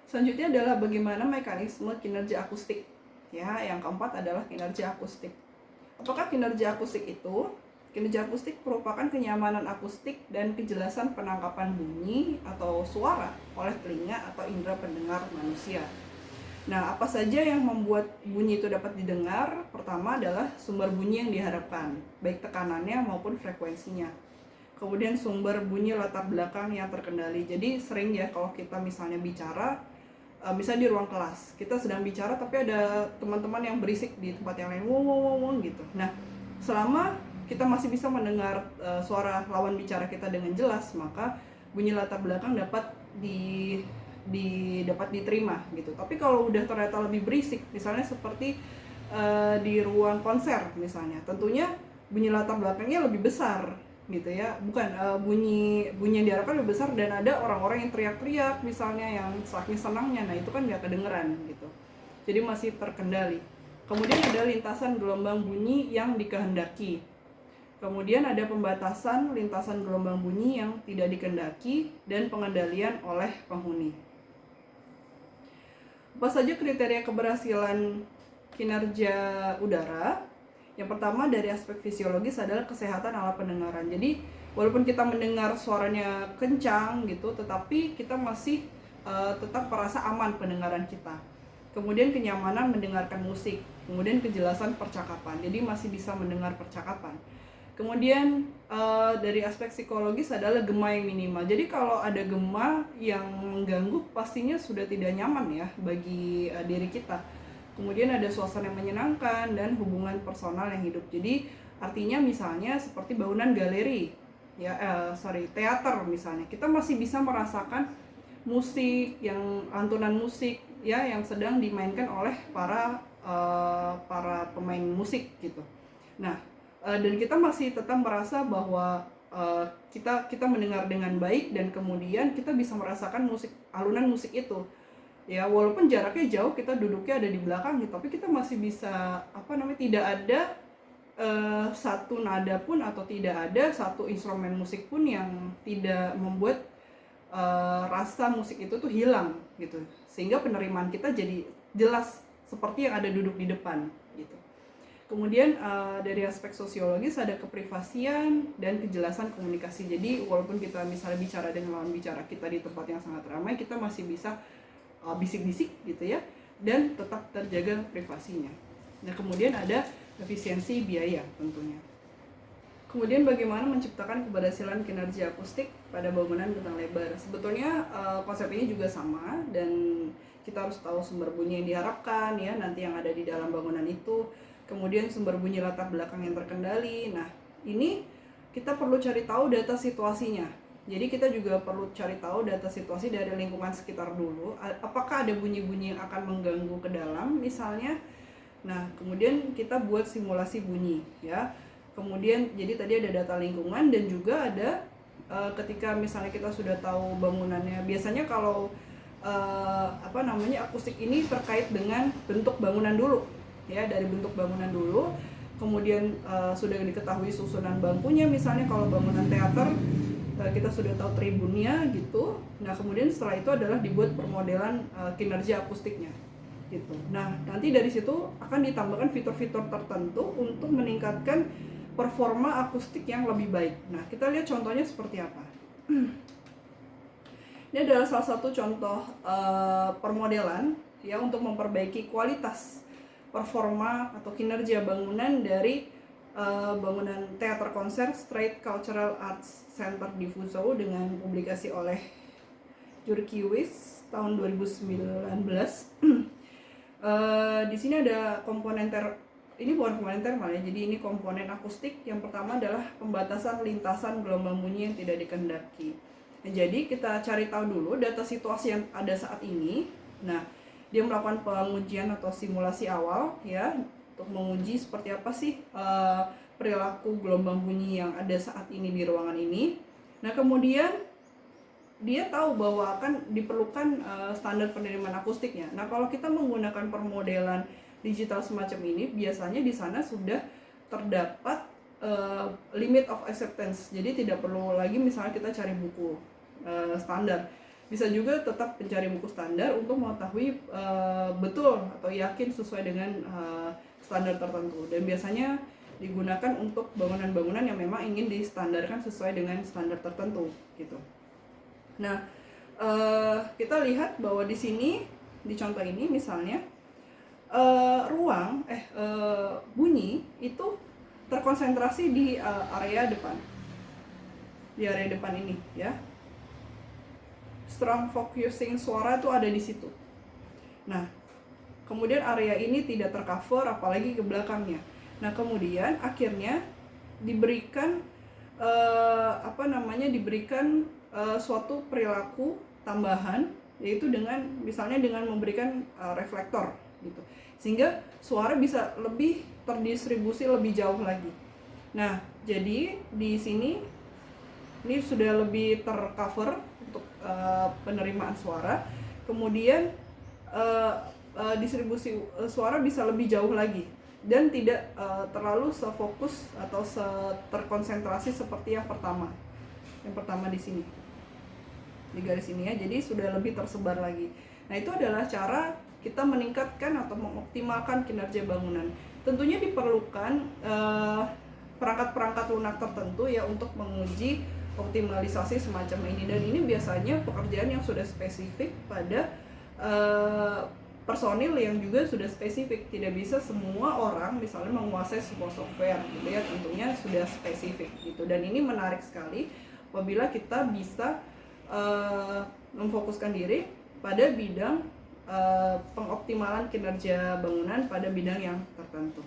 Selanjutnya adalah bagaimana mekanisme kinerja akustik. Ya, yang keempat adalah kinerja akustik. Apakah kinerja akustik itu? Kinerja akustik merupakan kenyamanan akustik dan kejelasan penangkapan bunyi atau suara oleh telinga atau indera pendengar manusia. Nah, apa saja yang membuat bunyi itu dapat didengar? Pertama adalah sumber bunyi yang diharapkan, baik tekanannya maupun frekuensinya. Kemudian sumber bunyi latar belakang yang terkendali. Jadi sering ya kalau kita misalnya bicara, misalnya di ruang kelas, kita sedang bicara tapi ada teman-teman yang berisik di tempat yang lain, wong gitu. Nah, selama kita masih bisa mendengar suara lawan bicara kita dengan jelas, maka bunyi latar belakang dapat dapat diterima gitu. Tapi kalau udah ternyata lebih berisik, misalnya seperti di ruang konser misalnya, tentunya bunyi latar belakangnya lebih besar gitu ya, bukan bunyi yang diharapkan lebih besar dan ada orang-orang yang teriak-teriak misalnya yang saking senangnya, nah itu kan nggak kedengeran gitu. Jadi masih terkendali. Kemudian ada lintasan gelombang bunyi yang dikehendaki. Kemudian ada pembatasan lintasan gelombang bunyi yang tidak dikehendaki dan pengendalian oleh penghuni. Apa saja kriteria keberhasilan kinerja udara? Yang pertama dari aspek fisiologis adalah kesehatan alat pendengaran. Jadi walaupun kita mendengar suaranya kencang gitu, tetapi kita masih tetap merasa aman pendengaran kita. Kemudian kenyamanan mendengarkan musik, kemudian kejelasan percakapan. Jadi masih bisa mendengar percakapan. Kemudian dari aspek psikologis adalah gema yang minimal. Jadi kalau ada gema yang mengganggu pastinya sudah tidak nyaman ya bagi diri kita. Kemudian ada suasana yang menyenangkan dan hubungan personal yang hidup. Jadi artinya misalnya seperti bangunan galeri, ya teater misalnya, kita masih bisa merasakan musik yang lantunan musik ya yang sedang dimainkan oleh para pemain musik gitu. Nah, dan kita masih tetap merasa bahwa kita mendengar dengan baik dan kemudian kita bisa merasakan alunan musik itu. Ya walaupun jaraknya jauh, kita duduknya ada di belakang gitu, tapi kita masih bisa tidak ada satu nada pun atau tidak ada satu instrumen musik pun yang tidak membuat rasa musik itu tuh hilang gitu, sehingga penerimaan kita jadi jelas seperti yang ada duduk di depan gitu. Kemudian dari aspek sosiologis ada keprivasian dan kejelasan komunikasi. Jadi walaupun kita misalnya bicara dengan lawan bicara kita di tempat yang sangat ramai, kita masih bisa bisik-bisik gitu ya, dan tetap terjaga privasinya. Nah, kemudian ada efisiensi biaya tentunya. Kemudian bagaimana menciptakan keberhasilan kinerja akustik pada bangunan bentang lebar. Sebetulnya konsep ini juga sama, dan kita harus tahu sumber bunyi yang diharapkan ya nanti yang ada di dalam bangunan itu. Kemudian sumber bunyi latar belakang yang terkendali. Nah, ini kita perlu cari tahu data situasinya. Jadi kita juga perlu cari tahu data situasi dari lingkungan sekitar dulu. Apakah ada bunyi-bunyi yang akan mengganggu ke dalam misalnya. Nah, kemudian kita buat simulasi bunyi ya. Kemudian jadi tadi ada data lingkungan dan juga ada ketika misalnya kita sudah tahu bangunannya. Biasanya kalau akustik ini terkait dengan bentuk bangunan dulu. Ya, dari bentuk bangunan dulu, kemudian sudah diketahui susunan bangkunya, misalnya kalau bangunan teater kita sudah tahu tribunnya gitu. Nah, kemudian setelah itu adalah dibuat permodelan kinerja akustiknya gitu. Nah, nanti dari situ akan ditambahkan fitur-fitur tertentu untuk meningkatkan performa akustik yang lebih baik. Nah, kita lihat contohnya seperti apa. Ini adalah salah satu contoh permodelan ya untuk memperbaiki kualitas performa atau kinerja bangunan dari bangunan teater konser Strait Cultural Arts Center di Fuzhou dengan publikasi oleh Jurkiewicz tahun 2019. Di sini ada komponen ini bukan komponen thermal ya, jadi ini komponen akustik. Yang pertama adalah pembatasan lintasan gelombang bunyi yang tidak dikehendaki. Nah, jadi kita cari tahu dulu data situasi yang ada saat ini. Nah, dia melakukan pengujian atau simulasi awal ya untuk menguji seperti apa sih perilaku gelombang bunyi yang ada saat ini di ruangan ini. Nah, kemudian dia tahu bahwa akan diperlukan standar penerimaan akustiknya. Nah, kalau kita menggunakan permodelan digital semacam ini, biasanya di sana sudah terdapat limit of acceptance. Jadi tidak perlu lagi misalnya kita cari buku standar. bisa juga tetap mencari buku standar untuk mengetahui betul atau yakin sesuai dengan standar tertentu, dan biasanya digunakan untuk bangunan-bangunan yang memang ingin distandarkan sesuai dengan standar tertentu gitu. Nah, kita lihat bahwa di sini di contoh ini misalnya bunyi itu terkonsentrasi di area depan, ini ya. Strong focusing suara itu ada di situ. Nah, kemudian area ini tidak tercover apalagi ke belakangnya. Nah, kemudian akhirnya diberikan suatu perilaku tambahan, yaitu dengan misalnya dengan memberikan reflektor gitu. Sehingga suara bisa lebih terdistribusi lebih jauh lagi. Nah, jadi di sini ini sudah lebih tercover untuk penerimaan suara, kemudian distribusi suara bisa lebih jauh lagi dan tidak terlalu sefokus atau terkonsentrasi seperti yang pertama di sini di garis ini ya. Jadi sudah lebih tersebar lagi. Nah, itu adalah cara kita meningkatkan atau mengoptimalkan kinerja bangunan. Tentunya diperlukan perangkat-perangkat lunak tertentu ya untuk menguji optimalisasi semacam ini, dan ini biasanya pekerjaan yang sudah spesifik pada personil yang juga sudah spesifik. Tidak bisa semua orang misalnya menguasai sebuah software gitu ya, tentunya sudah spesifik gitu. Dan ini menarik sekali apabila kita bisa memfokuskan diri pada bidang pengoptimalan kinerja bangunan pada bidang yang tertentu.